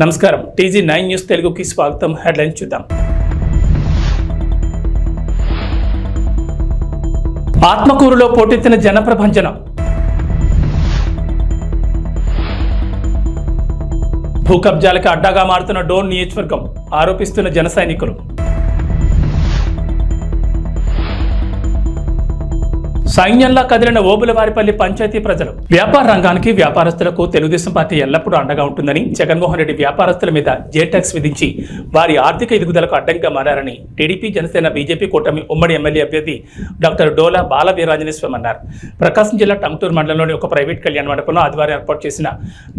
నమస్కారం TG9 news తెలుగుకి స్వాగతం. హెడ్లైన్స్ చూద్దాం. ఆత్మకూరులో పోటెత్తిన జనప్రభంజనం. భూ కబ్జాలకు అడ్డాగా మారుతున్న డోన్ నియోజకవర్గం ఆరోపిస్తున్న జన సైనికులు. సైన్యంలా కదిలిన ఓబులవారిపల్లి పంచాయతీ ప్రజలు. వ్యాపార రంగానికి వ్యాపారస్తులకు తెలుగుదేశం పార్టీ ఎల్లప్పుడూ అండగా ఉంటుందని, జగన్మోహన్ రెడ్డి వ్యాపారస్తుల మీద జేటాక్స్ విధించి వారి ఆర్థిక ఎదుగుదలకు అడ్డంగా మారారని టీడీపీ, జనసేన, బీజేపీ కూటమి ఉమ్మడి ఎమ్మెల్యే అభ్యర్థి డాక్టర్ డోలా బాల వీరాంజనేయ అన్నారు. ప్రకాశం జిల్లా టంగుటూరు మండలంలోని ఒక ప్రైవేట్ కళ్యాణ మండపంలో ఆదివారం ఏర్పాటు చేసిన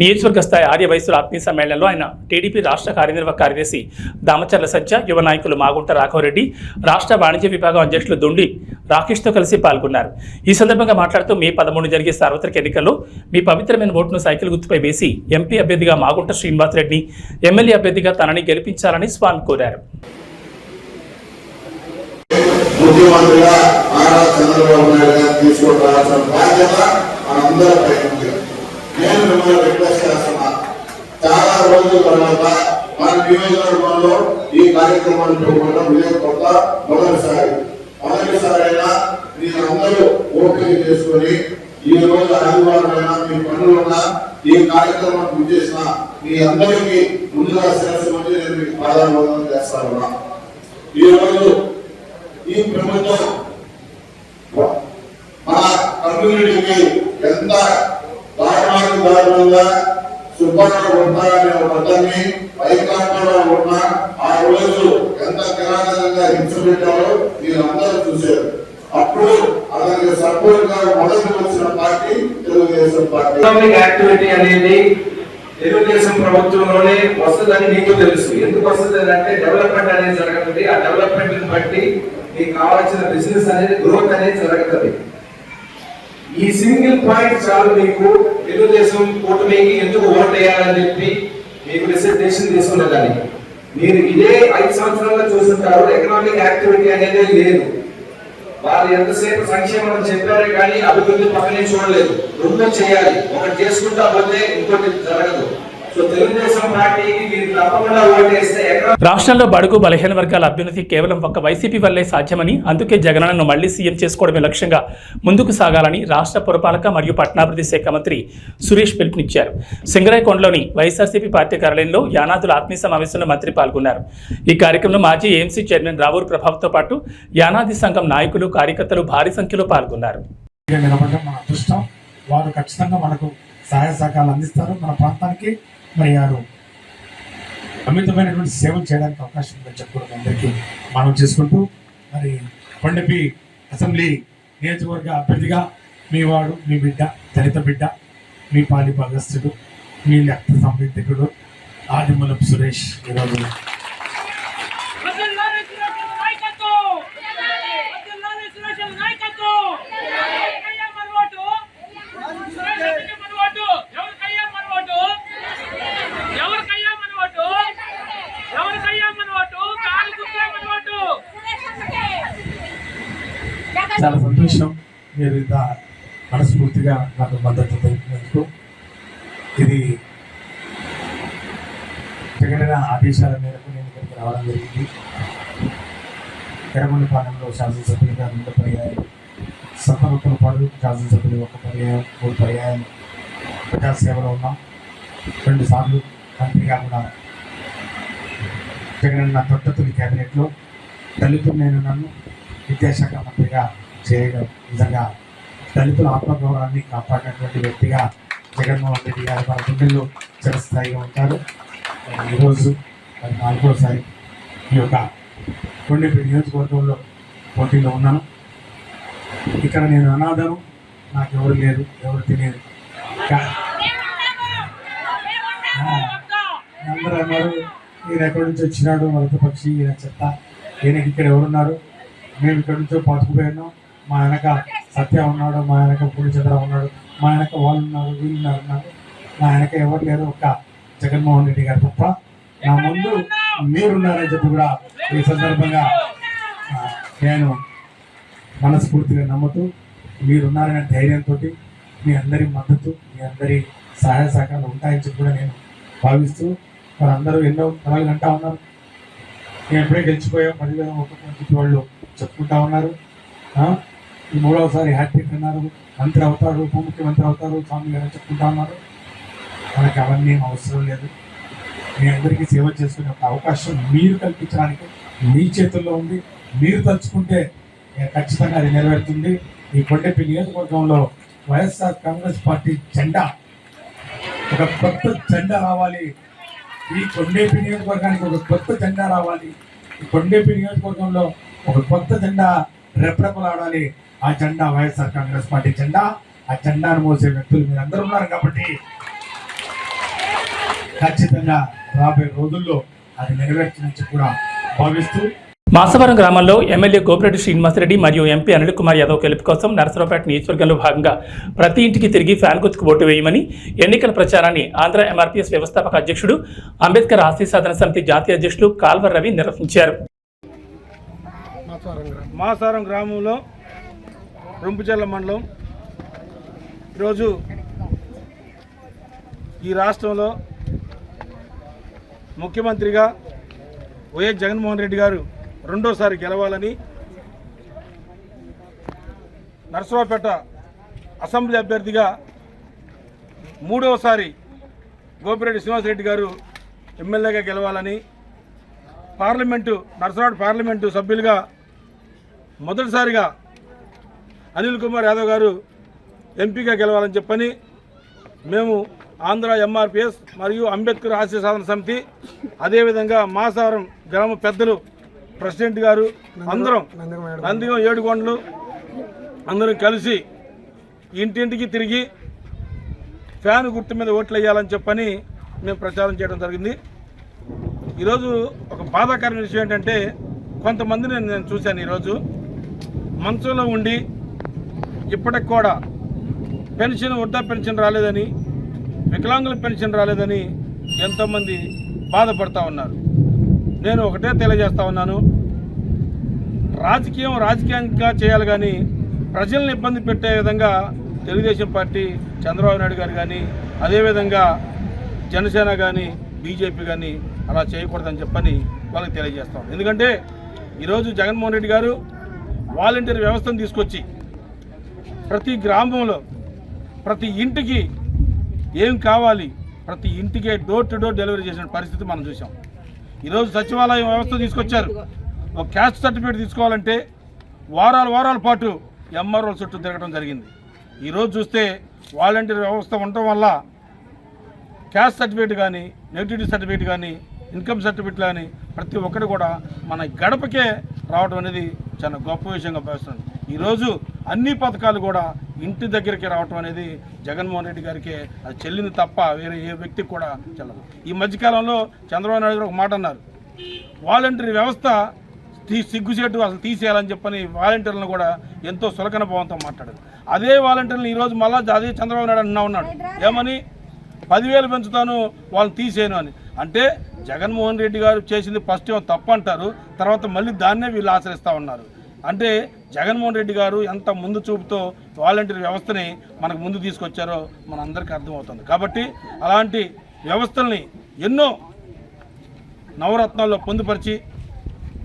నియోజకవర్గ స్థాయి ఆర్య వయసుల ఆత్మీయ సమ్మేళనంలో ఆయన టీడీపీ రాష్ట్ర కార్యనిర్వాహక కార్యదర్శి దామచర్ల సత్య, యువ నాయకులు మాగుంట రాఘవరెడ్డి, రాష్ట్ర వాణిజ్య విభాగం అధ్యక్షులు దొండి రాకేష్తో కలిసి పాల్గొన్నారు. ఈ సందర్భంగా మాట్లాడుతూ మే 13 జరిగే సార్వత్రిక ఎన్నికల్లో మీ పవిత్రమైన ఓటును సైకిల్ గుర్తుపై వేసి ఎంపీ అభ్యర్థిగా మాగుంట శ్రీనివాసరెడ్డి, ఎమ్మెల్యే అభ్యర్థిగా తనని గెలిపించాలని స్వామి కోరారు. మొదటిసారైనా మీరందరూ ఓపిక చేసుకొని ఈ రోజు ఆదివారమైనా మీ పనులున్నా ఈ కార్యక్రమం చేసిన మీ అందరికీ ముందుగా శిరస్సు వచ్చి నేను మీకు పాదాభివందనం చేస్తాను. ఈ రోజు ఈ ప్రభుత్వం మన కమ్యూనిటీకి ఎంత దారుణంగా సుబ్బారావు ఉంటారనే పద్ధతిని వైకాంతంలో ఉన్న ఆ రోజు ఎంత కిరాతకంగా హింస పెట్టారో మీరందరూ చూశారు. అప్పుడు అతనికి సపోర్ట్ గా మొదటి వచ్చిన party Telugu Desam party. Economic activity అనేది తెలుగుదేశం ప్రభుత్వంలోనే వస్తుందని నీకు తెలుసు. ఎందుకు వస్తుంది అంటే డెవలప్మెంట్ అనేది జరుగుతుంది. ఆ డెవలప్మెంట్ బట్టి మీకు కావాల్సిన బిజినెస్ అనేది గ్రోత్ అనేది జరుగుతుంది. ఈ సింగిల్ పాయింట్ చాలు మీకు తెలుగుదేశం కూటమికి ఎందుకు ఓట్ వేయాలని చెప్పి మీకు డెసిషన్ తీసుకున్నదాన్ని. మీరు ఇదే 5 సంవత్సరాల్లో చూస్తుంటారు. ఎకనామిక్ యాక్టివిటీ అనేది లేదు. వాళ్ళు ఎంతసేపు సంక్షేమం చెప్పారే కానీ అభివృద్ధి పక్కనే చూడలేదు. రెండు చేయాలి, ఒకటి చేసుకుంటా పోతే ఇంకోటి జరగదు. రాష్ట్రంలో బడుగు బలహీన వర్గాల అభ్యున్నతి కేవలం ఒక్క వైసీపీ వల్లే సాధ్యమని, అందుకే జగనన్నను మళ్లీ సీఎం చేసుకోవడమే లక్ష్యంగా ముందుకు సాగాలని రాష్ట్ర పురపాలక మరియు పట్టణాభివృద్ధి శాఖ మంత్రి సురేష్ పిలుపునిచ్చారు. సింగరాయకొండలోని వైఎస్ఆర్సీపీ పార్టీ కార్యాలయంలో యానాదుల ఆత్మీయ సమావేశంలో మంత్రి పాల్గొన్నారు. ఈ కార్యక్రమంలో మాజీ ఏఎంసీ చైర్మన్ రావూరు ప్రభావ్తో పాటు యానాది సంఘం నాయకులు, కార్యకర్తలు భారీ సంఖ్యలో పాల్గొన్నారు. వారు ఖచ్చితంగా మనకు సహాయ సహకారాలు అందిస్తారు. మన ప్రాంతానికి మరి వారు అమితమైనటువంటి సేవలు చేయడానికి అవకాశం ఉందని చెప్పుకోవడం అందరికీ మనం చేసుకుంటూ, మరి కొండపి అసెంబ్లీ నియోజకవర్గ అభ్యర్థిగా మీ వాడు, మీ బిడ్డ, దళిత బిడ్డ, మీ పాలి భాగస్థుడు, మీ రక్త సంబంధికుడు ఆదిమూలపు సురేష్ ఈరోజు చాలా సంతోషం. మీరు ఇంత మనస్ఫూర్తిగా నాకు మద్దతు తెలిపినందుకు. ఇది జగనన్న ఆదేశాల మేరకు నేను ఇక్కడికి రావడం జరిగింది. ఎర్రగొండపాలెంలో శాసనసభ్యులుగా 2 పర్యాయాలు, సంతనూతలపాడు శాసనసభ్యులు 1 పర్యాయం, 3 పర్యాయం ప్రజాసేవలో ఉన్నాం. 2 సార్లు మంత్రిగా కూడా జగనన్న తొట్టతులి క్యాబినెట్లో దళితులు నేను నన్ను విద్యాశాఖ మంత్రిగా చేయడం నిజంగా దళితుల ఆత్మగౌరవాన్ని కాపాడినటువంటి వ్యక్తిగా జగన్మోహన్ రెడ్డి గారు మన గుండెల్లో చిరస్థాయిగా ఉంటారు. ఈరోజు 4వసారి ఈ యొక్క కొండపి నియోజకవర్గంలో పోటీలో ఉన్నాను. ఇక్కడ నేను అనాథను, నాకు ఎవరు లేరు, ఎవరు తెలియదు. అందరూ అన్నారు ఈయన ఎక్కడి నుంచి వచ్చినాడు, మరొక పక్షి, ఈయన చెత్త, ఈయనకి ఇక్కడ ఎవరున్నారు, మేము ఇక్కడి నుంచో పట్టుకుపోయాను, మా వెనక సత్య ఉన్నాడు, మా వెనక పూర్ణచంద్ర ఉన్నాడు, మా వెనక వాళ్ళు ఉన్నారు, వీళ్ళు ఉన్నారు, మా వెనక ఎవరు లేరు, ఒక్క జగన్మోహన్ రెడ్డి గారు తప్ప, నా ముందు మీరున్నారని చెప్పి కూడా ఈ సందర్భంగా నేను మనస్ఫూర్తిగా నమ్ముతూ, మీరున్నారనే ధైర్యంతో మీ అందరి మద్దతు, మీ అందరి సహాయ సహకారాలు ఉంటాయని చెప్పి కూడా నేను భావిస్తూ అందరూ ఎన్నో కళలు అంటా ఉన్నారు. నేను ఎప్పుడే గెలిచిపోయాం 10,000 ఒక్కొక్క వాళ్ళు చెప్పుకుంటా ఉన్నారు. ఈ 3వసారి హ్యాట్రిక్ అన్నారు, మంత్రి అవుతాడు, ఉప ముఖ్యమంత్రి అవుతారు, స్వామి గారు చెప్పుకుంటా ఉన్నారు. మనకి అవన్నీ అవసరం లేదు. మీ అందరికీ సేవ చేసుకునే ఒక అవకాశం మీరు కల్పించడానికి మీ చేతుల్లో ఉంది. మీరు తలుచుకుంటే ఖచ్చితంగా అది నెరవేరుతుంది. ఈ కొండపల్లి నియోజకవర్గంలో వైఎస్ఆర్ కాంగ్రెస్ పార్టీ జెండా, ఒక కొత్త జెండా రావాలి. ఈ కొండపల్లి నియోజకవర్గానికి ఒక కొత్త జెండా రావాలి. ఈ కొండపల్లి నియోజకవర్గంలో ఒక కొత్త జెండా రెపరెపలాడాలి. ఆ జెండా వైఎస్ఆర్ కాంగ్రెస్ పార్టీ జెండా. ఆ జెండాను మోసే వ్యక్తులు మీరు అందరూ ఉన్నారు కాబట్టి ఖచ్చితంగా రాబోయే రోజుల్లో అది నెరవేర్చినట్టు కూడా భావిస్తూ మాసవరం గ్రామంలో ఎమ్మెల్యే గోపిరెడ్డి శ్రీనివాసరెడ్డి మరియు ఎంపీ అనిల్ కుమార్ యాదవ్ గెలుపు కోసం నరసరావుపేట నియోజకవర్గంలో భాగంగా ప్రతి ఇంటికి తిరిగి ఫ్యాన్ గుర్తుకు ఓటు వేయమని ఎన్నికల ప్రచారాన్ని ఆంధ్ర ఎంఆర్పీఎస్ వ్యవస్థాపక అధ్యక్షుడు, అంబేద్కర్ ఆశయ సాధన సమితి జాతీయ అధ్యక్షులు కాల్వర్ రవి నిర్వహించారు. మాసారం గ్రామంలో రొంపుచెర్ల మండలం ఈరోజు ఈ రాష్ట్రంలో ముఖ్యమంత్రిగా వైఎస్ జగన్మోహన్ రెడ్డి గారు రెండోసారి గెలవాలని నరసరావుపేట అసెంబ్లీ అభ్యర్థిగా మూడవసారి గోపిరెడ్డి శ్రీనివాసరెడ్డి గారు ఎమ్మెల్యేగా గెలవాలని, నరసరావుపేట పార్లమెంటు సభ్యులుగా మొదటిసారిగా అనిల్ కుమార్ యాదవ్ గారు ఎంపీగా గెలవాలని చెప్పని మేము ఆంధ్ర ఎంఆర్పిఎస్ మరియు అంబేద్కర్ ఆశయ సాధన సమితి, అదేవిధంగా మాసారం గ్రామ పెద్దలు, ప్రెసిడెంట్ గారు అందరం నందిగం 7 కొండలు అందరం కలిసి ఇంటింటికి తిరిగి ఫ్యాన్ గుర్తు మీద ఓట్లు వేయాలని చెప్పని మేము ప్రచారం చేయడం జరిగింది. ఈరోజు ఒక బాధాకరమైన విషయం ఏంటంటే, కొంతమందిని నేను చూశాను. ఈరోజు మంచంలో ఉండి ఇప్పటికి కూడా వృద్ధా పెన్షన్ రాలేదని, వికలాంగుల పెన్షన్ రాలేదని ఎంతోమంది బాధపడతా ఉన్నారు. నేను ఒకటే తెలియజేస్తా ఉన్నాను, రాజకీయంగా చేయాలి కానీ ప్రజల్ని ఇబ్బంది పెట్టే విధంగా తెలుగుదేశం పార్టీ, చంద్రబాబు నాయుడు గారు కానీ, అదేవిధంగా జనసేన కానీ, బీజేపీ కానీ అలా చేయకూడదని చెప్పని వాళ్ళకి తెలియజేస్తాం. ఎందుకంటే ఈరోజు జగన్మోహన్ రెడ్డి గారు వాలంటీర్ వ్యవస్థను తీసుకొచ్చి ప్రతి గ్రామంలో ప్రతి ఇంటికి ఏం కావాలి ప్రతి ఇంటికే డోర్ టు డోర్ డెలివరీ చేసిన పరిస్థితి మనం చూసాం. ఈరోజు సచివాలయం వ్యవస్థ తీసుకొచ్చారు. ఒక క్యాస్ట్ సర్టిఫికేట్ తీసుకోవాలంటే వారాల పాటు ఎంఆర్ఓల చుట్టూ తిరగడం జరిగింది. ఈరోజు చూస్తే వాలంటీర్ వ్యవస్థ ఉండటం వల్ల క్యాస్ట్ సర్టిఫికేట్ కానీ, నెగిటివిటీ సర్టిఫికేట్ కానీ, ఇన్కమ్ సర్టిఫికేట్ కానీ ప్రతి ఒక్కరు కూడా మన గడపకే రావడం అనేది చాలా గొప్ప విషయంగా భావిస్తున్నాను. ఈరోజు అన్ని పథకాలు కూడా ఇంటి దగ్గరికి రావటం అనేది జగన్మోహన్ రెడ్డి గారికి అది చెల్లింది తప్ప వేరే ఏ వ్యక్తికి కూడా చెల్లదు. ఈ మధ్యకాలంలో చంద్రబాబు నాయుడు గారు ఒక మాట అన్నారు, వాలంటీర్ వ్యవస్థ సిగ్గుచేటు అసలు తీసేయాలని చెప్పని వాలంటీర్లను కూడా ఎంతో సులకన భావంతో మాట్లాడారు. అదే వాలంటీర్లను ఈరోజు మళ్ళీ అదే చంద్రబాబు నాయుడు ఉన్నాడు, ఏమని 10,000 పెంచుతాను వాళ్ళని తీసేయను అని. అంటే జగన్మోహన్ రెడ్డి గారు చేసింది ఫస్ట్ ఏమో తప్పు అంటారు, తర్వాత మళ్ళీ దాన్నే వీళ్ళు ఆచరిస్తూ ఉన్నారు. అంటే జగన్మోహన్ రెడ్డి గారు ఎంత ముందు చూపుతో వాలంటీర్ వ్యవస్థని మనకు ముందు తీసుకొచ్చారో మన అందరికీ అర్థమవుతుంది. కాబట్టి అలాంటి వ్యవస్థల్ని ఎన్నో నవరత్నాల్లో పొందుపరిచి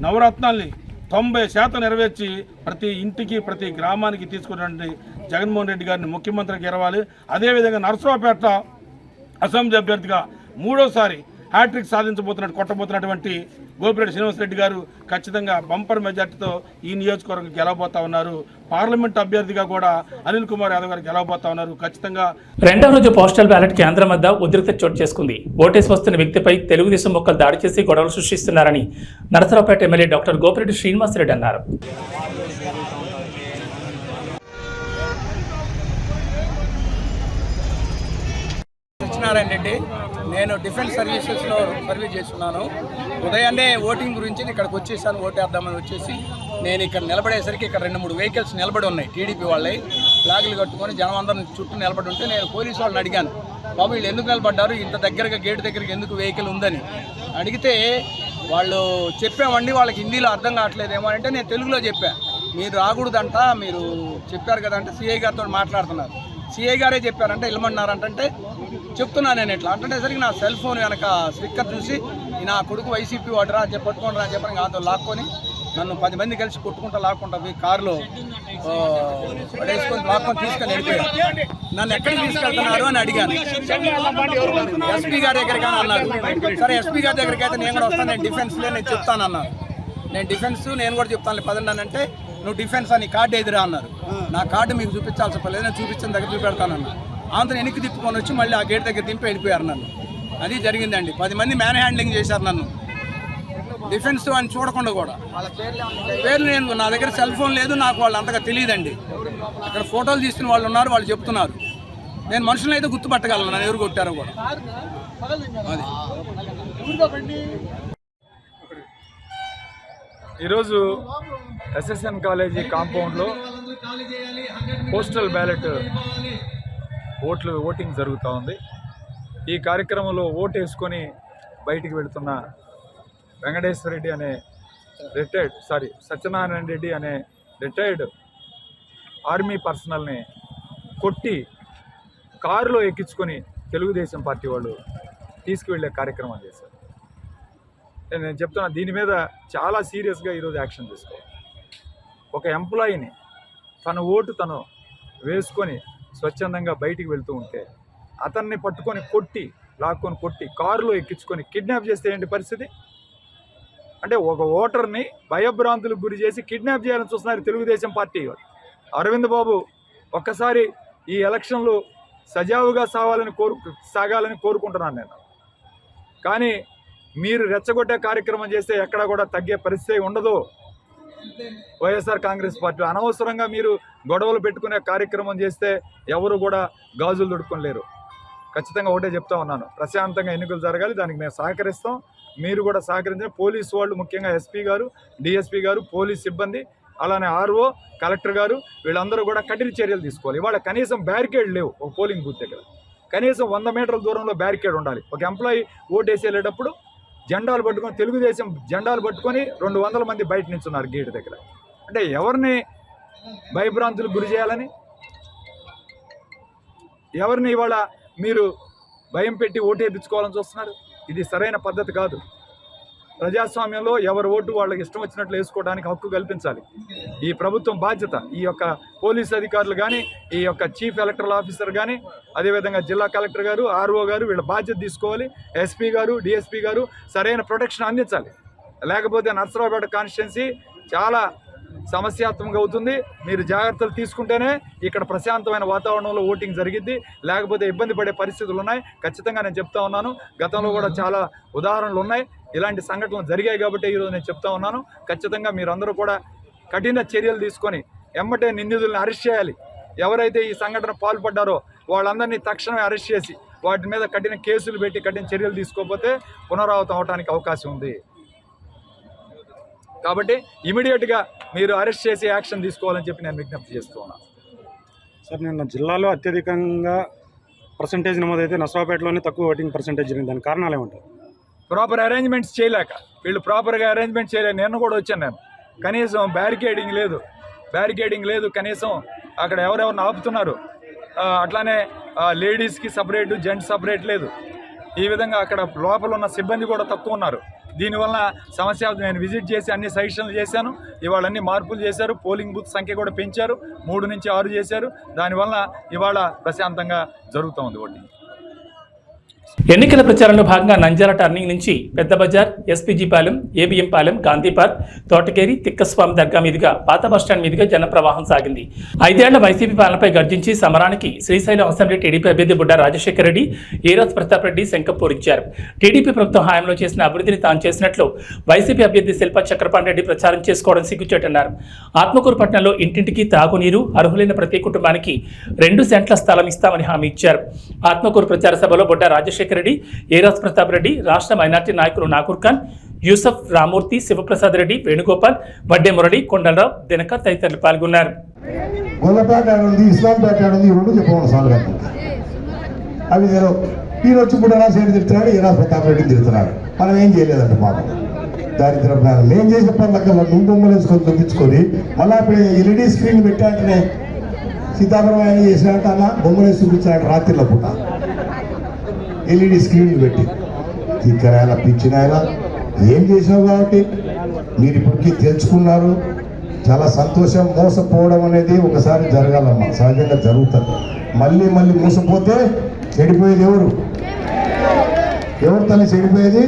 నవరత్నాల్ని 90% నెరవేర్చి ప్రతి ఇంటికి ప్రతి గ్రామానికి తీసుకున్నటువంటి జగన్మోహన్ రెడ్డి గారిని ముఖ్యమంత్రికి గెలవాలి. అదేవిధంగా నరసరావుపేట అసెంబ్లీ అభ్యర్థిగా మూడోసారి హ్యాట్రిక్ కొట్టబోతున్నటువంటి గోపిరెడ్డి శ్రీనివాసరెడ్డి గారు ఖచ్చితంగా బంపర్ మెజార్టీతో ఈ నియోజకవర్గం గెలవబోతా ఉన్నారు. పార్లమెంట్ అభ్యర్థిగా కూడా అనిల్ కుమార్ యాదవ్ గారు గెలవబోతా ఉన్నారు. ఖచ్చితంగా రెండవ రోజు పోస్టల్ బ్యాలెట్ కేంద్రం వద్ద ఉద్రిక్తత చోటు చేసుకుంది. ఓటేసి వస్తున్న వ్యక్తిపై తెలుగుదేశం మొక్కలు దాడి చేసి గొడవలు సృష్టిస్తున్నారని నరసరావుపేట ఎమ్మెల్యే డాక్టర్ గోపిరెడ్డి శ్రీనివాసరెడ్డి అన్నారు. రెడ్డి, నేను డిఫెన్స్ సర్వీసెస్లో సర్వీస్ చేస్తున్నాను. ఉదయాన్నే ఓటింగ్ గురించి ఇక్కడికి వచ్చేసాను. ఓటేద్దామని వచ్చేసి నేను ఇక్కడ నిలబడేసరికి ఇక్కడ 2-3 వెహికల్స్ నిలబడి ఉన్నాయి. టీడీపీ వాళ్ళే ఫ్లాగులు కట్టుకొని జనం అందరం చుట్టూ నిలబడి ఉంటే నేను పోలీసు వాళ్ళని అడిగాను, బాబు వీళ్ళు ఎందుకు నిలబడ్డారు, ఇంత దగ్గరగా గేటు దగ్గరికి ఎందుకు వెహికల్ ఉందని అడిగితే వాళ్ళు చెప్పామండి, వాళ్ళకి హిందీలో అర్థం కావట్లేదేమో అంటే నేను తెలుగులో చెప్పాను. మీరు రాకూడదంట, మీరు చెప్పారు కదంటే సిఐ గారితో మాట్లాడుతున్నారు. సిఐ గారే చెప్పారంటే వెళ్ళమన్నారంటే చెప్తున్నా నేను ఇట్లా అంటుండేసరికి నా సెల్ ఫోన్ వెనక స్టిక్కర్ చూసి నా కొడుకు వైసీపీ వాడరా అని చెప్పి పట్టుకుంటారా అని చెప్పని నాతో లాక్కొని నన్ను 10 మంది కలిసి కొట్టుకుంటా లాక్కుంటా పోయి కారులో పడేసుకొని లాక్కొని తీసుకొని వెళ్ళిపోయారు. నన్ను ఎక్కడికి తీసుకెళ్తున్నారు అని అడిగాను. ఎస్పీ గారి దగ్గరికి అని అన్నారు. సరే ఎస్పీ గారి దగ్గరికి అయితే నేను కూడా వస్తాను, నేను డిఫెన్స్లో నేను చెప్తాను అన్నారు. నేను డిఫెన్స్ నేను కూడా చెప్తాను పదండి అంటే నువ్వు డిఫెన్స్ అని కార్డు ఎదురా అన్నారు. నా కార్డు మీకు చూపించాల్సిన పర్లేదు, నేను చూపించిన దగ్గర చూపెడతానన్నా. అంత వెనక్కి తిప్పుకొని వచ్చి మళ్ళీ ఆ గేట్ దగ్గర దింపి వెళ్ళిపోయారు నన్ను. అది జరిగిందండి. 10 మంది మ్యాన్ హ్యాండ్లింగ్ చేశారు నన్ను, డిఫెన్స్ అని చూడకుండా కూడా. పేర్లు నేను నా దగ్గర సెల్ ఫోన్ లేదు, నాకు వాళ్ళు అంతగా తెలియదండి. అక్కడ ఫోటోలు తీసుకున్న వాళ్ళు ఉన్నారు, వాళ్ళు చెప్తున్నారు. నేను మనుషులను అయితే గుర్తుపట్టగలను నన్ను ఎవరు కొట్టారో కూడా. అది ఈరోజు ఎస్ఎస్ఎన్ కాలేజీ కాంపౌండ్లో పోస్టల్ బ్యాలెట్ ఓటింగ్ జరుగుతూ ఉంది. ఈ కార్యక్రమంలో ఓటు వేసుకొని బయటికి వెళుతున్న వెంకటేశ్వర రెడ్డి అనే సత్యనారాయణ రెడ్డి అనే రిటైర్డ్ ఆర్మీ పర్సనల్ని కొట్టి కారులో ఎక్కించుకొని తెలుగుదేశం పార్టీ వాళ్ళు తీసుకువెళ్ళే కార్యక్రమం చేశారు. నేను చెప్తున్నా, దీని మీద చాలా సీరియస్గా ఈరోజు యాక్షన్ తీసుకోవాలి. ఒక ఎంప్లాయీని తన ఓటు తను వేసుకొని స్వచ్ఛందంగా బయటికి వెళ్తూ ఉంటే అతన్ని పట్టుకొని లాక్కొని కొట్టి కారులో ఎక్కించుకొని కిడ్నాప్ చేస్తే ఏంటి పరిస్థితి? అంటే ఒక ఓటర్ని భయభ్రాంతులకు గురి చేసి కిడ్నాప్ చేయాలని చూస్తున్నారు తెలుగుదేశం పార్టీ. అరవింద్ బాబు ఒక్కసారి ఈ ఎలక్షన్లు సజావుగా సాగాలని కోరుకుంటున్నాను నేను. కానీ మీరు రెచ్చగొట్టే కార్యక్రమం చేస్తే ఎక్కడా కూడా తగ్గే పరిస్థితి ఉండదు. వైఎస్ఆర్ కాంగ్రెస్ పార్టీ అనవసరంగా మీరు గొడవలు పెట్టుకునే కార్యక్రమం చేస్తే ఎవరు కూడా గాజులు దొడుకోలేరు. ఖచ్చితంగా ఒకటే చెప్తా ఉన్నాను, ప్రశాంతంగా ఎన్నికలు జరగాలి, దానికి మేము సహకరిస్తాం. మీరు కూడా సహకరించిన పోలీసు వాళ్ళు, ముఖ్యంగా ఎస్పీ గారు, డిఎస్పీ గారు, పోలీస్ సిబ్బంది, అలానే ఆర్ఓ, కలెక్టర్ గారు, వీళ్ళందరూ కూడా కఠిన చర్యలు తీసుకోవాలి. ఇవాళ కనీసం బ్యారికేడ్ లేవు ఒక పోలింగ్ బూత్ దగ్గర. కనీసం 100 మీటర్ల దూరంలో బ్యారికేడ్ ఉండాలి. ఒక ఎంప్లాయీ ఓటేసి వెళ్ళేటప్పుడు జెండాలు పట్టుకొని, తెలుగుదేశం జెండాలు పట్టుకొని 200 మంది బయట నిల్చున్నారు గేటు దగ్గర. అంటే ఎవరిని భయభ్రాంతులకు గురి చేయాలని, ఎవరిని ఇవాళ మీరు భయం పెట్టి ఓటేపించుకోవాలని చూస్తున్నారు? ఇది సరైన పద్ధతి కాదు. ప్రజాస్వామ్యంలో ఎవరి ఓటు వాళ్ళకి ఇష్టం వచ్చినట్లు వేసుకోవడానికి హక్కు కల్పించాలి. ఈ ప్రభుత్వం బాధ్యత. ఈ యొక్క పోలీస్ అధికారులు కానీ, ఈ యొక్క చీఫ్ ఎలక్టరల్ ఆఫీసర్ కానీ, అదేవిధంగా జిల్లా కలెక్టర్ గారు, ఆర్ఓ గారు వీళ్ళ బాధ్యత తీసుకోవాలి. ఎస్పీ గారు, డిఎస్పీ గారు సరైన ప్రొటెక్షన్ అందించాలి. లేకపోతే నర్సరావుపేట కాన్స్టిట్యున్సీ చాలా సమస్యాత్మకంగా అవుతుంది. మీరు జాగ్రత్తలు తీసుకుంటేనే ఇక్కడ ప్రశాంతమైన వాతావరణంలో ఓటింగ్ జరిగిద్ది. లేకపోతే ఇబ్బంది పడే పరిస్థితులు ఉన్నాయి. ఖచ్చితంగా నేను చెప్తా ఉన్నాను, గతంలో కూడా చాలా ఉదాహరణలు ఉన్నాయి. ఇలాంటి సంఘటనలు జరిగాయి కాబట్టి ఈరోజు నేను చెప్తా ఉన్నాను. ఖచ్చితంగా మీరందరూ కూడా కఠిన చర్యలు తీసుకొని ఎమ్మటే నిందితులను అరెస్ట్ చేయాలి. ఎవరైతే ఈ సంఘటన పాల్పడ్డారో వాళ్ళందరినీ తక్షణమే అరెస్ట్ చేసి వాటి మీద కఠిన కేసులు పెట్టి కఠిన చర్యలు తీసుకోకపోతే పునరావృతం అవడానికి అవకాశం ఉంది. కాబట్టి ఇమీడియట్గా మీరు అరెస్ట్ చేసి యాక్షన్ తీసుకోవాలని చెప్పి నేను విజ్ఞప్తి చేస్తూ ఉన్నాను. సార్, నిన్న జిల్లాలో అత్యధికంగా పర్సంటేజ్ నమోదైతే నర్సరావుపేటలోనే తక్కువ ఓటింగ్ పర్సంటేజ్ జరిగింది. దానికి కారణాలు ఏమంటారు? ప్రాపర్ అరేంజ్మెంట్స్ చేయలేక, వీళ్ళు ప్రాపర్గా అరేంజ్మెంట్ చేయలేక. నేను కూడా వచ్చాను, నేను కనీసం బ్యారికేడింగ్ లేదు. కనీసం అక్కడ ఎవరెవరిని ఆపుతున్నారు. అట్లానే లేడీస్కి సపరేట్, జెంట్స్ సపరేట్ లేదు. ఈ విధంగా అక్కడ లోపల ఉన్న సిబ్బంది కూడా తక్కువ ఉన్నారు. దీనివల్ల సమస్య. నేను విజిట్ చేసి అన్ని సజెషన్లు చేశాను. ఇవాళ అన్ని మార్పులు చేశారు. పోలింగ్ బూత్ సంఖ్య కూడా పెంచారు, 3 నుంచి 6 చేశారు. దానివల్ల ఇవాళ ప్రశాంతంగా జరుగుతూ ఉంది ఓటింగ్. ఎన్నికల ప్రచారంలో భాగంగా నంద్యాల టర్నింగ్ నుంచి పెద్ద బజార్, SPG Palem, ABM Palem, Gandhi park, Thotakeri, Tikkaswami దర్గా మీదుగా పాత బస్టాండ్ మీదుగా జన ప్రవాహం సాగింది. 5 ఏళ్ల వైసీపీ పాలనపై గర్జించి సమరానికి శ్రీశైలం అసెంబ్లీ టీడీపీ అభ్యర్థి బుడ్డా రాజశేఖర రెడ్డి, ఈరాజ్ ప్రతాప్ రెడ్డి శంఖపూరించారు. టీడీపీ ప్రభుత్వం హయాంలో చేసిన అభివృద్ధిని తాను చేసినట్లు వైసీపీ అభ్యర్థి శిల్పా చక్రపాణి రెడ్డి ప్రచారం చేసుకోవడం సిగ్గుచేటన్నారు. ఆత్మకూరు పట్టణంలో ఇంటింటికి తాగునీరు, అర్హులైన ప్రతి కుటుంబానికి 2 సెంట్ల స్థలం ఇస్తామని హామీ ఇచ్చారు. ఆత్మకూరు ప్రచార సభలో బుడ్డా రాజశేఖర రెడ్డి, ఈరాజ్ ప్రతాప్ రెడ్డి, రాష్ట్ర మైనార్టీ నాయకులు నాకూర్ ఖాన్, యూసఫ్, రామూర్తి, శివప్రసాద్ రెడ్డి, వేణుగోపాల్, వడ్డే మురళి, కొండలరావు, దినక తదితరులు పాల్గొన్నారు. అవి ఈయన వచ్చి కూడా రాజశేఖర్ తిడుతున్నాడు, ఈరాజ్ ప్రతాప్ రెడ్డి తిడుతున్నాడు. మనం ఏం చేయలేదంట పాపం. దారిద్ర్యం నేను చేసే పనులకి నువ్వు బొమ్మలు వేసుకొని చూపించుకొని మళ్ళీ ఇప్పుడు ఎల్ఈడి స్క్రీన్ పెట్టాకనే సీతాఫలం ఆయన చేసినట్టు అన్న బొమ్మలు వేసి చూపించాడు రాత్రిలో పూట. ఎల్ఈడి స్క్రీన్లు పెట్టి తిక్కరాయల పిచ్చినాయల ఏం చేసినావు కాబట్టి మీరు ఇప్పటికీ తెలుసుకున్నారు. చాలా సంతోషం. మోసపోవడం అనేది ఒకసారి జరగాలమ్మా, సహజంగా జరుగుతుంది. మళ్ళీ మళ్ళీ మోసపోతే చెడిపోయేది ఎవరు తల్లి చెడిపోయేది?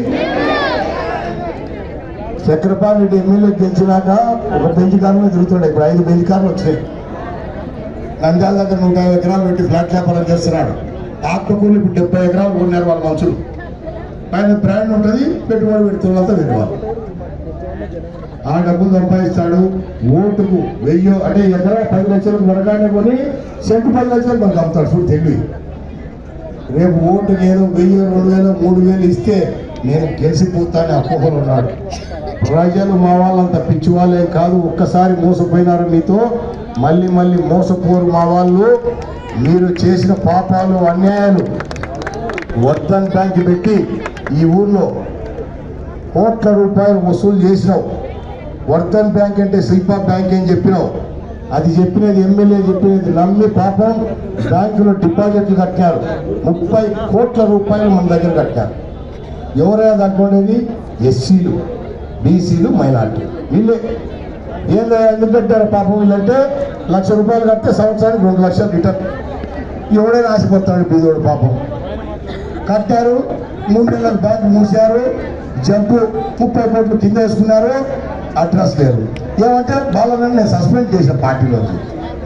చక్రపాణి రెడ్డి ఎమ్మెల్యే గెలిచినాక ఒక బెంచ్ కార్లు తిరుగుతుండే. ఇప్పుడు 5 బెంచ్ కార్లు వచ్చినాయి. నంద్యాల దగ్గర 150 ఎకరాలు పెట్టి ఫ్లాట్ వ్యాపారం చేస్తున్నాడు. ఆత్మకూరులు ఇప్పుడు 70 ఎకరాలు కొన్నారు వాళ్ళ మనుషులు. ఆయన బ్రాండ్ ఉంటుంది, పెట్టుబడి పెడుతున్నంత పెట్టుకోవాలి. ఆ డబ్బులు సంపాదిస్తాడు. ఓటుకు 1000 అంటే ఎకరా 10 లక్షలకు కొనగానే కొని సెంటు 10 లక్షలు మనకు అమ్ముతాడు. చూడు తెలివి. రేపు ఓటుకు ఏదో 1000, 2000, 3000 ఇస్తే నేను గెలిచిపోతానని అపోహలు ఉన్నాడు. ప్రజలు మా వాళ్ళంత పిచ్చి వాళ్ళే కాదు. ఒక్కసారి మోసపోయినారు మీతో, మళ్ళీ మళ్ళీ మోసపోరు మా వాళ్ళు. మీరు చేసిన పాపాలు, అన్యాయాలు వర్ధన్ బ్యాంక్ పెట్టి ఈ ఊర్లో కోట్ల రూపాయలు వసూలు చేసినావు. వర్ధన్ బ్యాంక్ అంటే శిల్పా బ్యాంక్ అని చెప్పినావు. అది చెప్పినది ఎమ్మెల్యే చెప్పినది నమ్మి పాపం బ్యాంకులో డిపాజిట్లు కట్టారు. 30 కోట్ల రూపాయలు మన దగ్గర కట్టారు. ఎవరైనా దాంట్లోనేది ఎస్సీలు, బీసీలు, మైనార్టీ వీళ్ళే. ఏందో ఎందుకు కట్టారు పాపం వీళ్ళంటే 1 లక్ష రూపాయలు కడితే సంవత్సరానికి 2 లక్షలు రిటర్న్. ఎవడైనా ఆశపడతాడు బీదోడు పాపం. కట్టారు, 3 నెలలకు బ్యాంకు మూసారు. జంపు 30 కోట్లు కింద వేసుకున్నారు. అడ్రస్ లేదు. ఏమంటే బాలన్న నేను సస్పెండ్ చేసిన పార్టీలోకి.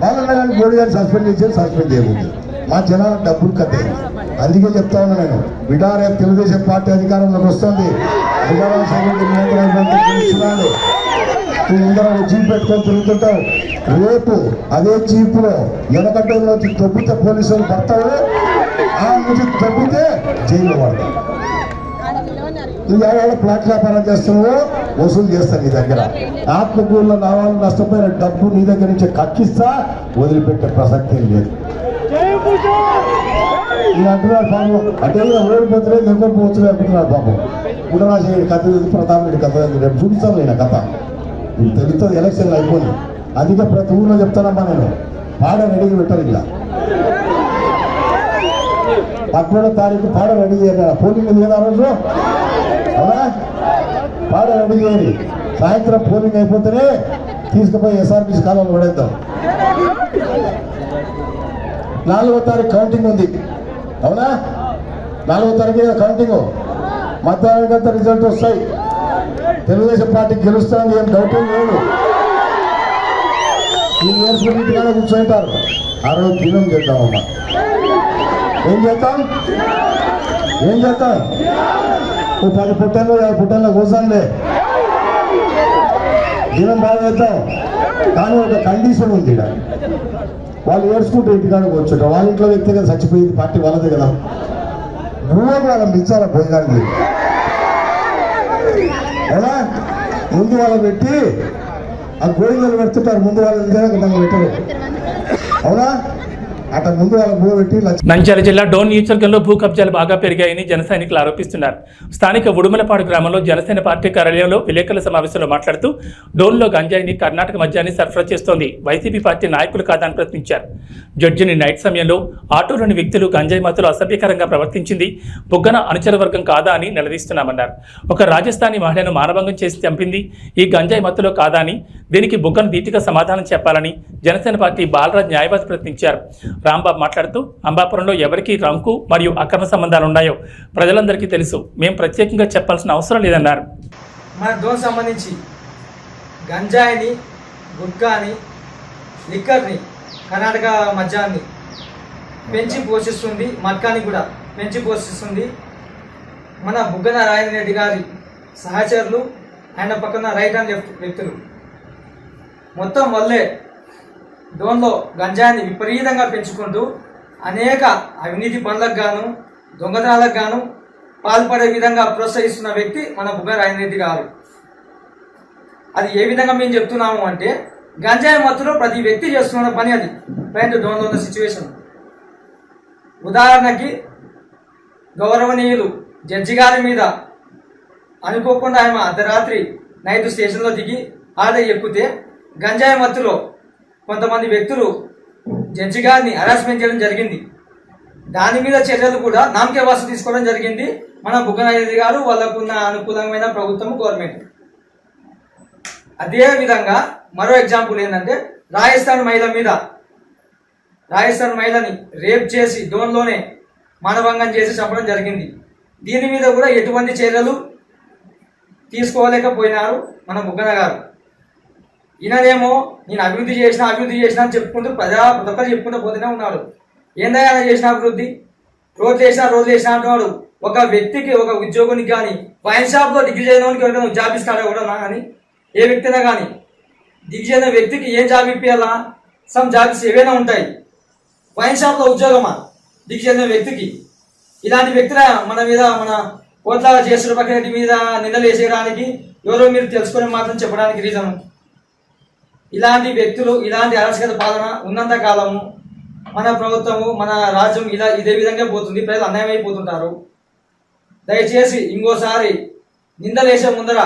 బాలన్న కానీ గోడి గారిని సస్పెండ్ చేసి సస్పెండ్ చేయకూడదు. మా జనాలకు డబ్బులు కట్టే. అందుకే చెప్తా ఉన్నా నేను, బిడారే తెలుగుదేశం పార్టీ అధికారంలోకి వస్తుంది. నువ్వు ముందర జీప్ పెట్టుకొని తిరుగుతుంటావు. రేపు అదే జీపులో వెనకట్టంలోకి తొబ్బితే పోలీసులు పడతావు. ఆ నుంచి తొబ్బితే జైల్లో పడతావు. నువ్వు ఎవరైనా ఫ్లాట్ వ్యాపారం చేస్తున్నావో వసూలు చేస్తాను నీ దగ్గర. ఆత్మకూరులో నా వాళ్ళు నష్టపోయిన డబ్బు నీ దగ్గర నుంచి కక్కిస్తా, వదిలిపెట్టే ప్రసక్తి లేదు. నేను అంటున్నాడు పాపం, అంటే ఓడిపోతులే దగ్గర పోతులే అంటున్నాడు పాపం. గుడరాజు కథ ప్రతాప్ రెడ్డి కథ రేపు చూపిస్తాను నేను కథ. నీకు తెలుస్తుంది ఎలక్షన్లు అయిపోయి. అందుకే ప్రతి ఊళ్ళో చెప్తానమ్మా నేను, పాడ రెడీగా పెట్టారు. ఇలా 11వ తారీఖు పాడ రెడీ చేయాలి. పోలింగ్ ఉంది కదా ఆ రోజు, అవునా? పాడ రెడీ చేయాలి. సాయంత్రం పోలింగ్ అయిపోతేనే తీసుకుపోయి ఎస్ఆర్పీసీ కాలంలో పడేద్దాం. 4వ తారీఖు కౌంటింగ్ ఉంది, అవునా? 4వ తారీఖు కౌంటింగ్. మధ్యాహ్నానికంతా రిజల్ట్ వస్తాయి. తెలుగుదేశం పార్టీ గెలుస్తుంది, ఏం డౌట్ లేదు. ఈ నేర్చుకుని ఇంటికాడ కూర్చుంటారు. ఆ రోజు దినం చేద్దామమ్మా. ఏం చేద్దాం? ఓ 10 పుట్టల్లో 5 పుట్టల్లో కూర్చోండి, దినం బాగా చేద్దాం. కానీ ఒక కండిషన్ ఉంది. ఇక్కడ వాళ్ళు ఏడ్చుకుంటూ ఇంటికాడ కూర్చుంటారు. వాళ్ళ ఇంట్లో వ్యక్తి కదా చచ్చిపోయింది, పార్టీ వాళ్ళదే కదా. నువ్వే వాళ్ళని పిలిచాలా భోజనానికి, అవునా? ముందు వాళ్ళని పెట్టి ఆ భోజనాలు పెడుతుంటారు. ముందు వాళ్ళని పెట్టరు, అవునా? అట్లా ముందు వాళ్ళకి భూ పెట్టి. నంద్యాల జిల్లా డోన్ నియోజకవర్గంలో భూ కబ్జాలు బాగా పెరిగాయని జన సైనికులు ఆరోపిస్తున్నారు. స్థానిక ఉడుమలపాడు గ్రామంలో జనసేన పార్టీ కార్యాలయంలో విలేకరుల సమావేశంలో మాట్లాడుతూ డోన్లో గంజాయిని కర్ణాటక మద్యాన్ని సరఫరా చేస్తోంది వైసీపీ పార్టీ నాయకులు కాదా అని ప్రశ్నించారు. జడ్జిని నైట్ సమయంలో ఆటోలోని వ్యక్తులు గంజాయి మత్తులో అసభ్యకరంగా ప్రవర్తించింది బుగ్గన అనుచర వర్గం కాదా అని నిలదీస్తున్నామన్నారు. ఒక రాజస్థానీ మహిళను మానభంగం చేసి చంపింది ఈ గంజాయి మత్తులో కాదా అని, దీనికి బుగ్గన ధీటుగా సమాధానం చెప్పాలని జనసేన పార్టీ బాలరాజ్ న్యాయవాది ప్రశ్నించారు. రాంబాబు మాట్లాడుతూ అంబాపురంలో ఎవరికి రంకు మరియు అక్రమ సంబంధాలు ఉన్నాయో ప్రజలందరికీ తెలుసు, మేము ప్రత్యేకంగా చెప్పాల్సిన అవసరం లేదన్నారు. మన డోన్ సంబంధించి గంజాయిని, గుట్కాని, లిక్కర్ని, కర్ణాటక మద్యాన్ని పెంచి పోషిస్తుంది, మట్కాని కూడా పెంచి పోషిస్తుంది మన బుగ్గన రాజేంద్ర రెడ్డి గారి సహచరులు, ఆయన పక్కన రైట్ అండ్ లెఫ్ట్ వ్యక్తులు. మొత్తం వల్లే డోన్లో గంజాయిని విపరీతంగా పెంచుకుంటూ అనేక అవినీతి పనులకు గాను, దొంగతనాలకు గాను పాల్పడే విధంగా ప్రోత్సహిస్తున్న వ్యక్తి మన బుగ్గన రాజేంద్ర రెడ్డి గారు. అది ఏ విధంగా మేము చెప్తున్నాము అంటే, గంజాయి మత్తులో ప్రతి వ్యక్తి చేస్తున్న పని అది ప్రజెంట్ డోన్లో ఉన్న సిచ్యువేషన్. ఉదాహరణకి గౌరవనీయులు జడ్జి గారి మీద అనుకోకుండా ఆయన అర్ధరాత్రి నైట్ స్టేషన్లో దిగి ఆర్డర్ ఎక్కితే గంజాయి మత్తులో కొంతమంది వ్యక్తులు జడ్జి గారిని హరాస్మెంట్ చేయడం జరిగింది. దాని మీద చర్యలు కూడా నామకే వాసు తీసుకోవడం జరిగింది మన బుగ్గనారెడ్డి గారు, వాళ్ళకున్న అనుకూలమైన ప్రభుత్వం గవర్నమెంట్. అదే విధంగా మరో ఎగ్జాంపుల్ ఏంటంటే రాజస్థాన్ మహిళని రేప్ చేసి డోన్లోనే మానభంగం చేసి చంపడం జరిగింది. దీని మీద కూడా ఎటువంటి చర్యలు తీసుకోలేకపోయినారు మన బుగ్గన గారు. ఈయననేమో నేను అభివృద్ధి చేసిన అని చెప్పుకుంటూ ప్రతి ఒక్కరు చెప్పుకుంటూ పోతూనే ఉన్నాడు. ఏందయ్యా ఆయన చేసిన అభివృద్ధి? రోడ్లు వేసినా అంటున్నాడు. ఒక వ్యక్తికి, ఒక ఉద్యోగునికి కానీ వైన్ షాప్లో డిగ్రీ చేయడానికి ఎవరైనా జాబ్ ఇస్తాడా కూడా కానీ, ఏ వ్యక్తి అయినా కానీ డిగ్రీ చేయని వ్యక్తికి ఏం జాబ్ ఇప్పించాలా? సమ్ జాబ్స్ ఏవైనా ఉంటాయి. వైన్ షాప్లో ఉద్యోగమా డిగ్రీ చేయని వ్యక్తికి? ఇలాంటి వ్యక్తుల మన కోట్ల జయసూర్యప్రకాష్ మీద నిందలు వేసేయడానికి ఎవరో మీరు తెలుసుకునే మాత్రం చెప్పడానికి రీజన్, ఇలాంటి వ్యక్తులు, ఇలాంటి అరాచక పాలన ఉన్నంత కాలము మన ప్రభుత్వము, మన రాజ్యం ఇదే విధంగా పోతుంది. ప్రజలు అన్యాయం అయిపోతుంటారు. దయచేసి ఇంకోసారి నిందలు వేసే ముందర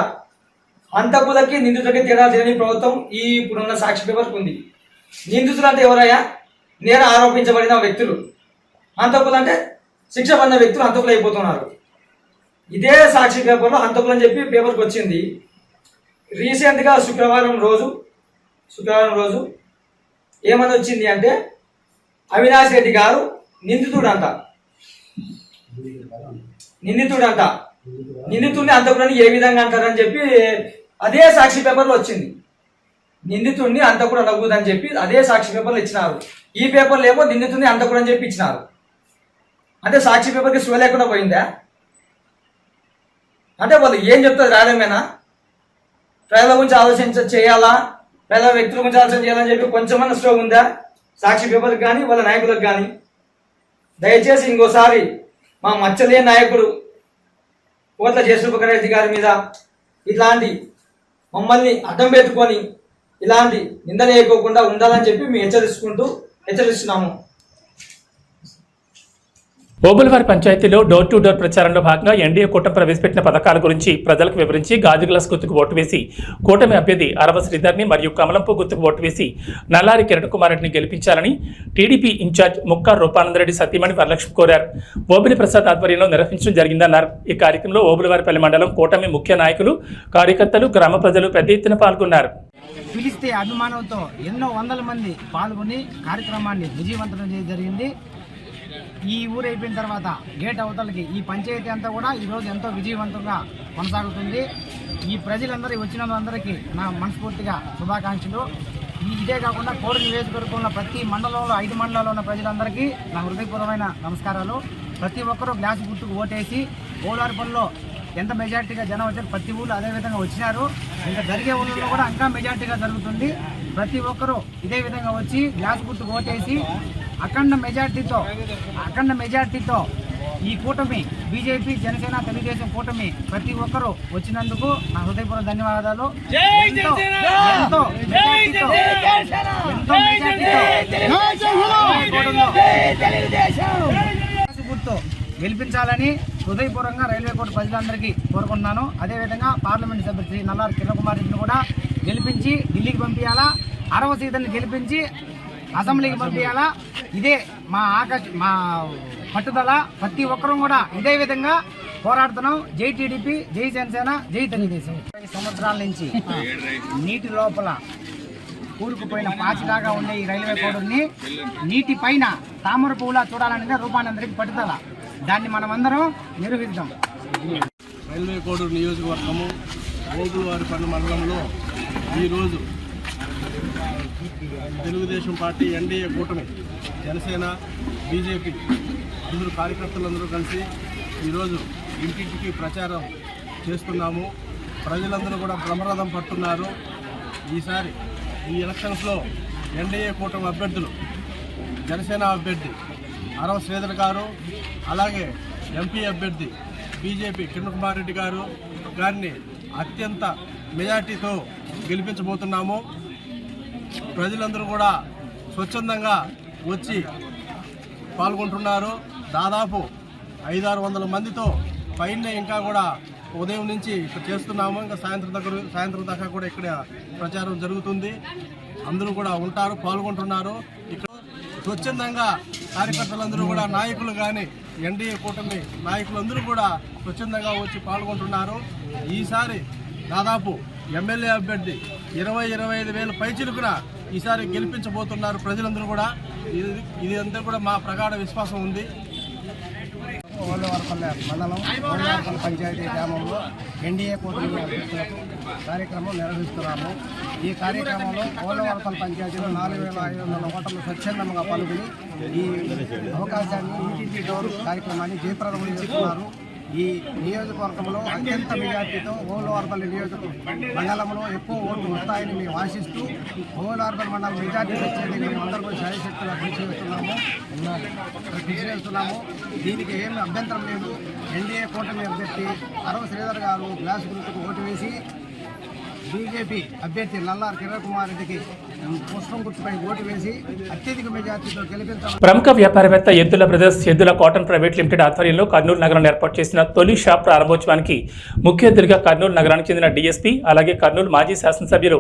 హంతకులకి నిందితులకి తేడా తెలియని ప్రభుత్వం ఈ ఇప్పుడున్న సాక్షి పేపర్కి ఉంది. నిందితులు అంటే ఎవరయ్యా? నేర ఆరోపించబడిన వ్యక్తులు. హంతకులు అంటే శిక్ష పొందిన వ్యక్తులు హంతకులు అయిపోతున్నారు. ఇదే సాక్షి పేపర్లో హంతకులు అని చెప్పి పేపర్కి వచ్చింది. రీసెంట్గా శుక్రవారం రోజు ఏమని వచ్చింది అంటే అవినాష్ రెడ్డి గారు నిందితుడంట. నిందితుడిని హంతకులని ఏ విధంగా అంటారని చెప్పి అదే సాక్షి పేపర్లో వచ్చింది. నిందితుడిని హంతకుడు అనకూడదని చెప్పి అదే సాక్షి పేపర్లో ఇచ్చినారు. ఈ పేపర్లో ఏమో నిందితుడిని హంతకుడు అని చెప్పి ఇచ్చినారు. అంటే సాక్షి పేపర్కి స్లో లేకుండా పోయిందా? అంటే వాళ్ళు ఏం చెప్తారు? రాయడమేనా? ప్రజల గురించి చేయాలా, ప్రజల వ్యక్తుల గురించి ఆలోచన చేయాలని చెప్పి కొంచెమన్నా స్లో ఉందా సాక్షి పేపర్కి కానీ వాళ్ళ నాయకులకు కానీ? దయచేసి ఇంకోసారి మా మచ్చలే నాయకుడు కోట్ల జయసూర్యప్రకాష్ గారి మీద ఇట్లాంటి మమ్మల్ని అడ్డం పెట్టుకొని ఇలాంటి నిందలు వేయకోకుండా ఉండాలని చెప్పి మేము హెచ్చరిస్తున్నాము. ఓబులవారి పంచాయతీలో డోర్ టు డోర్ ప్రచారంలో భాగంగా ఎన్డీఏ కూటమి ప్రవేశపెట్టిన పథకాల గురించి ప్రజలకు వివరించి గాజు గ్లాస్ గుర్తుకు ఓటు వేసి కూటమి అభ్యర్థి అరవ శ్రీధర్ని మరియు కమలంపు గుర్తుకు ఓటు వేసి నల్లారి కిరణ్ కుమార్ రెడ్డిని గెలిపించాలని టీడీపీ ఇన్ఛార్జ్ ముక్కార్ రూపానందరెడ్డి సతీమణి వరలక్ష్మి కోరారు. ఓబులి ప్రసాద్ ఆధ్వర్యంలో నిర్వహించడం జరిగిందన్నారు. ఈ కార్యక్రమంలో ఓబులవారిపల్లి మండలం కూటమి ముఖ్య నాయకులు, కార్యకర్తలు, గ్రామ ప్రజలు పెద్ద ఎత్తున పాల్గొన్నారు. పిలిస్తే అభిమానంతో ఎన్నో వందల మంది పాల్గొని కార్యక్రమాన్ని విజయవంతం చేయడం జరిగింది. ఈ ఊరు అయిపోయిన తర్వాత గేట్ అవతలకి ఈ పంచాయతీ అంతా కూడా ఈరోజు ఎంతో విజయవంతంగా కొనసాగుతుంది. ఈ ప్రజలందరూ వచ్చిన అందరికీ నా మనస్ఫూర్తిగా శుభాకాంక్షలు. ఇదే కాకుండా కోడి నియోజకవర్గంలో ప్రతి మండలంలో 5 మండలాల్లో ఉన్న ప్రజలందరికీ నా హృదయపూర్వమైన నమస్కారాలు. ప్రతి ఒక్కరూ గ్లాసు గుర్తుకు ఓటేసి ఓలార్పల్లో ఎంత మెజార్టీగా జనం వచ్చారు, ప్రతి ఊళ్ళో అదేవిధంగా వచ్చినారు. ఇంకా జరిగే ఊళ్ళో కూడా ఇంకా మెజార్టీగా జరుగుతుంది. ప్రతి ఒక్కరూ ఇదే విధంగా వచ్చి గ్లాసు గుర్తుకు ఓటేసి అఖండ మెజార్టీతో ఈ కూటమి బీజేపీ, జనసేన, తెలుగుదేశం కూటమి ప్రతి ఒక్కరూ వచ్చినందుకు నా హృదయపూర్వక ధన్యవాదాలు. గుర్తు గెలిపించాలని హృదయపూర్వకంగా రైల్వే కోర్టు ప్రజలందరికీ కోరుకుంటున్నాను. అదేవిధంగా పార్లమెంట్ సభ్యులు శ్రీ నల్లారి కిరణ్ కుమార్ రెడ్డిని కూడా గెలిపించి ఢిల్లీకి పంపించాలా, అరవ సీతని గెలిపించి అసెంబ్లీకి పంపించాలా. ఇదే మా పట్టుదల. ప్రతి ఒక్కరూ కూడా ఇదే విధంగా పోరాడుతున్నాం. జై టీడీపీ, జై జనసేన, జై తెలుగుదేశం. 5 సంవత్సరాల నుంచి నీటి లోపల కూరుకుపోయిన పాచిలాగా ఉండే ఈ రైల్వే కోడుని నీటి పైన తామర పువ్వులా చూడాలనేది రూపానందరికి పట్టుదల. దాన్ని మనమందరం నిర్వహిద్దాం. రైల్వే కోడూరు నియోజకవర్గము ఓబులవారిపల్లి మండలంలో ఈరోజు తెలుగుదేశం పార్టీ, ఎన్డీఏ కూటమి, జనసేన, బీజేపీ అందరూ కార్యకర్తలందరూ కలిసి ఈరోజు ఇంటింటికి ప్రచారం చేస్తున్నాము. ప్రజలందరూ కూడా బ్రహ్మరథం పట్టున్నారు. ఈసారి ఈ ఎలక్షన్స్లో ఎన్డీఏ కూటమి అభ్యర్థులు, జనసేన అభ్యర్థి అరవ శ్రీధర్ గారు, అలాగే ఎంపీ అభ్యర్థి బీజేపీ కిరణ్ కుమార్ రెడ్డి గారిని అత్యంత మెజార్టీతో గెలిపించబోతున్నాము. ప్రజలందరూ కూడా స్వచ్ఛందంగా వచ్చి పాల్గొంటున్నారు. దాదాపు 500-600 మందితో పైన ఇంకా కూడా ఉదయం నుంచి ఇక్కడ చేస్తున్నాము. ఇంకా సాయంత్రం దాకా కూడా ఇక్కడ ప్రచారం జరుగుతుంది. అందరూ కూడా ఉంటారు, పాల్గొంటున్నారు. ఇక్కడ స్వచ్ఛందంగా కార్యకర్తలందరూ కూడా, నాయకులు కానీ ఎన్డీఏ కూటమి నాయకులందరూ కూడా స్వచ్ఛందంగా వచ్చి పాల్గొంటున్నారు. ఈసారి దాదాపు ఎమ్మెల్యే అభ్యర్థి 20-25 వేల పైచిలుకున ఈసారి గెలిపించబోతున్నారు ప్రజలందరూ కూడా. ఇది అంతా కూడా మా ప్రగాఢ విశ్వాసం ఉంది. ఓళ్ళవరపల్లె మండలం ఓళ్ళవరపల్లె పంచాయతీ గ్రామంలో ఎన్డీఏ కూటమి అభ్యర్థులకు కార్యక్రమం నిర్వహిస్తున్నాము. ఈ కార్యక్రమంలో ఓళ్ళవరపల్లె పంచాయతీలో 4,500 ఓటర్లు స్వచ్ఛందంగా పాల్గొని ఈ అవకాశాన్ని ఇంటింటి డోర్ కార్యక్రమాన్ని జయప్రదం చేస్తున్నారు. ఈ నియోజకవర్గంలో అత్యంత మెజార్టీతో ఓళ్ళవరపల్లి నియోజకవర్గం మండలంలో ఎక్కువ ఓట్లు వస్తాయని మేము ఆశిస్తూ ఓళ్ళవరపల్లి మండలం మెజార్టీ వచ్చేది మేము అందరూ శాయశక్తులు కృషి చేస్తున్నాము. దీనికి ఏమి అభ్యంతరం లేదు. ఎన్డీఏ కూటమి అభ్యర్థి అరవ శ్రీధర్ గారు గ్లాస్ గుర్తుకు ఓటు వేసి బీజేపీ అభ్యర్థి నల్లారి కిరణ్ కుమార్ రెడ్డికి పుష్పం గుర్తుపై ఓటు వేసి అత్యధిక మెజార్టీతో గెలిపించారు. ప్రముఖ వ్యాపారవేత్త ఎద్దుల బ్రదర్స్ ఎద్దుల కాటన్ ప్రైవేట్ లిమిటెడ్ ఆధ్వర్యంలో కర్నూలు నగరంలో ఏర్పాటు చేసిన తొలి షాప్ ప్రారంభోత్సవానికి ముఖ్య అతిథిగా కర్నూలు నగరానికి చెందిన డీఎస్పీ అలాగే కర్నూలు మాజీ శాసనసభ్యులు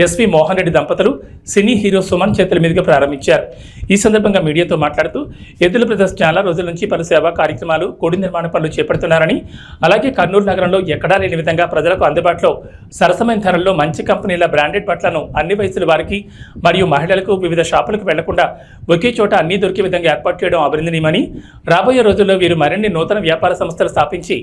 ఎస్వి మోహన్ రెడ్డి దంపతులు సినీ హీరో సుమన్ చేతుల మీదుగా ప్రారంభించారు. ఈ సందర్భంగా మీడియాతో మాట్లాడుతూ ఎద్దుల బ్రదర్స్ చాలా రోజుల నుంచి పలు సేవా కార్యక్రమాలు, కోడి నిర్మాణ పనులు చేపడుతున్నారని, అలాగే కర్నూలు నగరంలో ఎక్కడా లేని విధంగా ప్రజలకు అందుబాటులో సరసమైన ధరల్లో మంచి కంపెనీల బ్రాండెడ్ బట్టలను అన్ని వయసుల వారికి మరియు మహిళలకు వివిధ షాపులకు వెళ్లకుండా ఒకే చోట అన్ని దొరికే విధంగా ఏర్పాటు చేయడం అభినందనీయమని, రాబోయే రోజుల్లో వీరు మరిన్ని నూతన వ్యాపార సంస్థలు స్థాపించి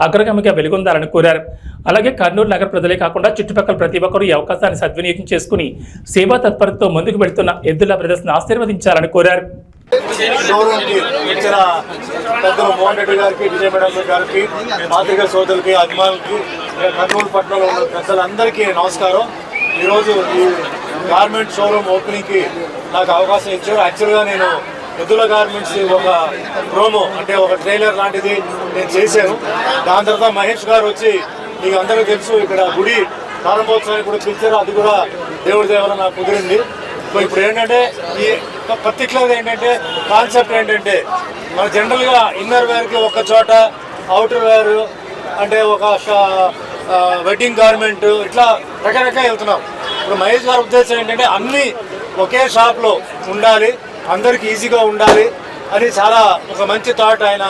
అగ్రగామిగా వెలుగొందాలని కోరారు. అలాగే కర్నూలు నగర ప్రజలే కాకుండా చుట్టుపక్కల ప్రతి ఒక్కరూ ఈ అవకాశాన్ని సద్వినియోగం చేసుకుని సేవా తత్పరతతో ముందుకు వెళ్తున్న ఎద్దుల బ్రదర్స్ను ఆశీర్వదించాలని కోరారు. ఇచ్చిన పెద్దలు మోహన్ రెడ్డి గారికి, విజయ మేడం గారికి, పాత్రిక సోదరులకి, అభిమానులకి, కర్నూలు పట్టణంలో ఉన్న పెద్దలందరికీ నమస్కారం. ఈరోజు ఈ గార్మెంట్ షోరూమ్ ఓపెనింగ్కి నాకు అవకాశం ఇచ్చారు. యాక్చువల్గా నేను ఎద్దుల గార్మెంట్స్ ఒక ప్రోమో అంటే ఒక ట్రైలర్ లాంటిది నేను చేశాను. దాని తర్వాత మహేష్ గారు వచ్చి మీకు అందరికీ తెలుసు ఇక్కడ గుడి ప్రారంభోత్సవానికి కూడా పిలిచారు. అది కూడా దేవుడి దేవర నాకు కుదిరింది. సో ఇప్పుడు ఏంటంటే ఈ పర్టికులర్గా ఏంటంటే కాన్సెప్ట్ ఏంటంటే మన జనరల్గా ఇన్నర్ వేర్కి ఒక చోట, అవుటర్ వేర్ అంటే ఒక వెడ్డింగ్ గార్మెంట్ ఇట్లా రకరకాల వెళ్తున్నాం. ఇప్పుడు మహేష్ గారి ఉద్దేశం ఏంటంటే అన్నీ ఒకే షాప్లో ఉండాలి, అందరికి ఈజీగా ఉండాలి అని చాలా ఒక మంచి థాట్ ఆయన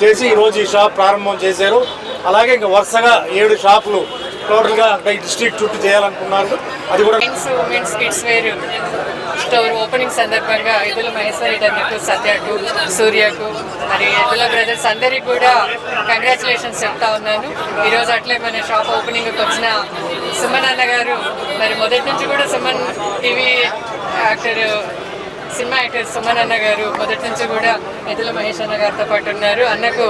చేసి ఈరోజు ఈ షాప్ ప్రారంభం చేశారు. అలాగే ఇంకా వరుసగా 7 షాపులు టోటల్గా ఈ డిస్ట్రిక్ట్ చుట్టూ చేయాలనుకున్నారు. అది కూడా women's kids wear store opening సందర్భంగా ఎద్దుల మహేశ్వరి అన్నట్టు సత్యకు, సూర్యకు, మరి ఎద్దుల బ్రదర్స్ అందరికీ కూడా కంగ్రాచులేషన్స్ చెప్తా ఉన్నాను. ఈరోజు అట్లే మన షాప్ ఓపెనింగ్కి వచ్చిన సుమన్ అన్న గారు, మరి మొదటి నుంచి కూడా Suman TV cinema actor Suman అన్న గారు మొదటి నుంచి కూడా ఎద్దుల మహేష్ అన్న గారితో పాటు ఉన్నారు. అన్నకు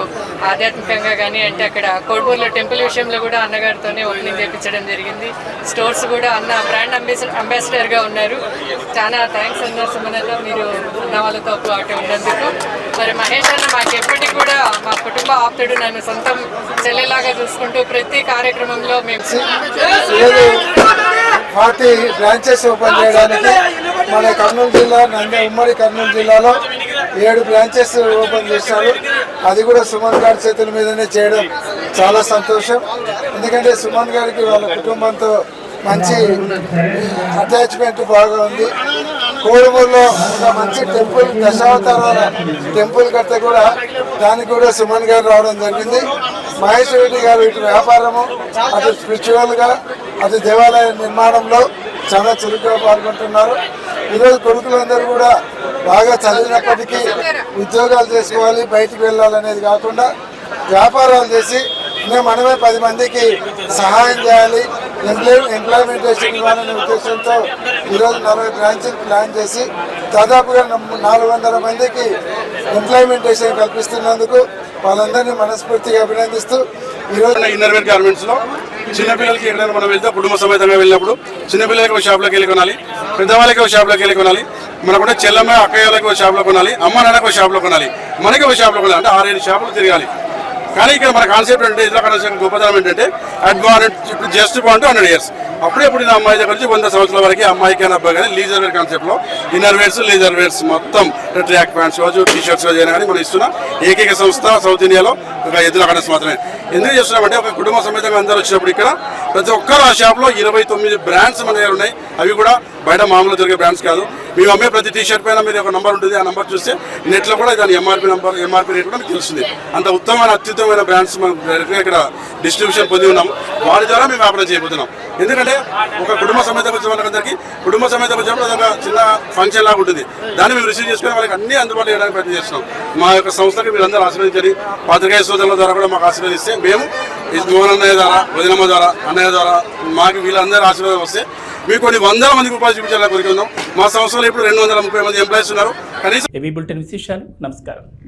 ఆధ్యాత్మికంగా కానీ అంటే అక్కడ కోడ్మూరులో టెంపుల్ విషయంలో కూడా అన్నగారితోనే ఓపెనింగ్ చేయించడం జరిగింది. స్టోర్స్ కూడా అన్న బ్రాండ్ అంబాసిడర్గా ఉన్నారు. చాలా థ్యాంక్స్ అన్న సుమన్ అన్న, మీరు అన్న వాళ్ళతో పాటు ఉన్నందుకు. మరి మహేష్ అన్న మాకు ఎప్పటికీ కూడా మా కుటుంబ ఆప్తుడు, నన్ను సొంతం చెల్లెలాగా చూసుకుంటూ ప్రతి కార్యక్రమంలో మేము 40 బ్రాంచెస్ ఓపెన్ చేయడానికి మన కర్నూలు జిల్లా ఉమ్మడి కర్నూలు జిల్లాలో 7 బ్రాంచెస్ ఓపెన్ చేశారు. అది కూడా సుమన్ గారి చేతుల మీదనే చేయడం చాలా సంతోషం. ఎందుకంటే సుమన్ గారికి వాళ్ళ కుటుంబంతో మంచి అటాచ్మెంట్ బాగా ఉంది. కోడుమూరులో ఒక మంచి టెంపుల్, దశావతారాల టెంపుల్ కడితే కూడా దానికి కూడా సుమన్ గారు రావడం జరిగింది. మహేష్ రెడ్డి గారు ఇటు వ్యాపారము, అటు స్పిరిచువల్గా, అటు దేవాలయ నిర్మాణంలో చాలా చురుకుగా పాల్గొంటున్నారు. ఈరోజు కొడుకులందరూ కూడా బాగా చదివినప్పటికీ ఉద్యోగాలు చేసుకోవాలి, బయటికి వెళ్ళాలనేది కాకుండా వ్యాపారాలు చేసి మనమే 10 మందికి సహాయం చేయాలి, ఎంప్లాయ్మెంటేషన్ ఇవ్వాలనే ఉద్దేశంతో ఈరోజు 40 బ్రాంచ్లు ప్లాన్ చేసి దాదాపుగా 400 మందికి ఎంప్లాయ్మెంటేషన్ కల్పిస్తున్నందుకు వాళ్ళందరినీ మనస్ఫూర్తిగా అభినందిస్తూ ఈరోజు ఇన్నర్వేర్ గార్మెంట్స్లో చిన్నపిల్లలకి ఎక్కడైనా మనం వెళ్తే కుటుంబ సమేతంగా వెళ్ళినప్పుడు చిన్నపిల్లలకి ఒక షాప్లోకి వెళ్ళి కొనాలి, పెద్దవాళ్ళకి ఒక షాప్లోకి వెళ్ళి కొనాలి, మనకుంటే చెల్లమ్మ అక్కయ్యలకి ఒక షాప్లో కొనాలి, అమ్మ నాన్నకి ఒక షాప్లో కొనాలి, మనకి ఒక షాప్లో కొనాలి. అంటే 6-7 షాపులు తిరగాలి. కానీ ఇక్కడ మన కాన్సెప్ట్ అంటే ఇట్లా కనెక్షన్ గొప్పతనం ఏంటంటే అడ్వాన్స్ జస్ట్ బాగుంటే 100 years. అప్పుడే పుట్టిన అమ్మాయి దగ్గర నుంచి 100 సంవత్సరాల వరకు అమ్మాయికి అని అబ్బాయి కానీ లీజర్ వేర్ కాన్సెప్ట్లో ఇన్నర్ వేర్స్, లేజర్ వేర్స్ మొత్తం ట్రాక్ ప్యాంట్స్ కావచ్చు, టీ-షర్ట్స్ అయినా కానీ మనం ఇస్తున్న ఏకైక సంస్థ సౌత్ ఇండియాలో ఒక ఎద్దుల కనెక్స్ మాత్రమే. ఎందుకు చేస్తున్నామంటే ఒక కుటుంబ సమేతంగా అందరూ వచ్చినప్పుడు ఇక్కడ ప్రతి ఒక్కరు ఆ షాప్లో 29 బ్రాండ్స్ మన దగ్గర ఉన్నాయి. అవి కూడా బయట మామూలు దొరికే బ్రాండ్స్ కాదు. మేము అమ్మే ప్రతి టీ షర్ట్ పైన మీరు ఒక నంబర్ ఉంటుంది. ఆ నంబర్ చూస్తే నెట్లో కూడా దాని ఎంఆర్పి రేట్ కూడా మీకు తెలుస్తుంది. అంత ఉత్తమమైన అత్యుత్తమైన బ్రాండ్స్ మనం ఇక్కడ డిస్ట్రిబ్యూషన్ పొంది ఉన్నాం. వారి ద్వారా మేము వ్యాపారం చేయబోతున్నాం. ఎందుకంటే ఒక కుటుంబ సమేతంగా వచ్చే వాళ్ళందరికీ కుటుంబ సమేతంగా వచ్చినప్పుడు అదొక చిన్న ఫంక్షన్ లాగా ఉంటుంది. దాన్ని మేము రిసీవ్ చేసుకుని వాళ్ళకి అన్ని అందుబాటులో చేయడానికి ప్రయత్నం చేస్తున్నాం. మా యొక్క సంస్థకి మీరందరూ ఆశీర్వదించండి. పాత్రికేయ సోదరుల ద్వారా కూడా మాకు ఆశీర్వదిస్తే మేము మోహన్ అన్నయ్య ద్వారా, వదినమ్మ ద్వారా, అన్నయ్య ద్వారా మాకు వీళ్ళందరూ ఆశీర్వాదం వస్తే మీకు కొన్ని 100 మందికి ఉపాధి చూపించాలని కోరుకుందాం. మా సంస్థలో ఇప్పుడు 230 మంది ఎంప్లాయీస్ ఉన్నారు. కనీసం ఏబీ బులెటిన్ విశేషాలు. నమస్కారం.